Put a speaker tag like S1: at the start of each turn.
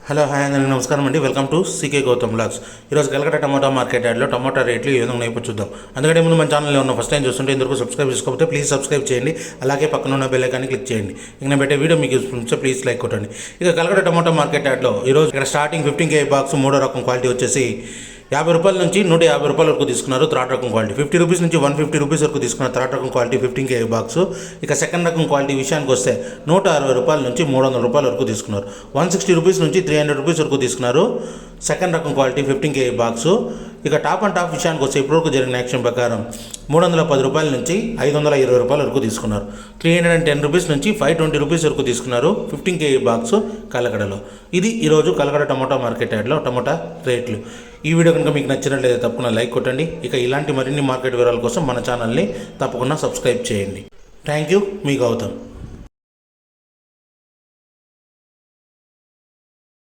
S1: Hello hi అందరికీ నమస్కారం అండి. Welcome to CK Gautam vlogs. ఈరోజు కలకట్ట టమాటా మార్కెట్ యార్డ్లో టమాటా రేట్లు ఏ విధంగా అయిపో చూద్దాం. అందుకంటే ముందు మన ఛానల్లో ఉన్న ఫస్ట్ టైం చూస్తుంటే ఇందుకు సబ్స్క్రైబ్ చేసుకోకపోతే ప్లీజ్ సబ్స్క్రైబ్ చేయండి. అలాగే పక్కన ఉన్న బెల్ ఐకాన్ని క్లిక్ చేయండి. ఇక నేను పెట్టే వీడియో మీకు యూస్ఫుల్ ప్లీజ్ లైక్ కొట్టండి. ఇక కలకట్ట టమాటా మార్కెట్ యార్డ్లో ఈరోజు ఇక్కడ స్టార్టింగ్ 15 kg బాక్స్ మూడో రకం క్వాలిటీ వచ్చేసి 50 రూపాయల నుంచి 150 రూపాయల వరకు తీసుకున్నారు. థర్డ్ రకం క్వాలిటీ 50 రూపీస్ నుంచి 150 రూపీస్ వరకు తీసుకున్నారు. థర్డ్ రకం క్వాలిటీ 15 kg బాక్స్. ఇక సెకండ్ రకం క్వాలిటీ విషయానికి వస్తే 160 రూపాయల నుంచి 300 రూపాయల వరకు తీసుకున్నారు. 160 రూపీస్ నుంచి 300 రూపీస్ వరకు తీసుకున్నారు. సెకండ్ రకం క్వాలిటీ 15 kg బాక్స్. ఇక టాప్ అండ్ టాప్ విషయానికి వస్తే ఇప్పటివరకు జరిగిన యాక్షన్ ప్రకారం 310 రూపాయల నుంచి 520 రూపాయల వరకు తీసుకున్నారు. 310 రూపీస్ నుంచి 520 రూపీస్ వరకు తీసుకున్నారు 15 kg బాక్స్ కలకడలో. ఇది ఈరోజు కలకడ టమాటా మార్కెట్ యార్డ్లో టమాటా రేట్లు. ఈ వీడియో కనుక మీకు నచ్చినట్లయితే తప్పకుండా లైక్ కొట్టండి. ఇక ఇలాంటి మరిన్ని మార్కెట్ వివరాల కోసం మన ఛానల్ని తప్పకుండా సబ్స్క్రైబ్ చేయండి. థ్యాంక్ యూ, మీ గౌతమ్.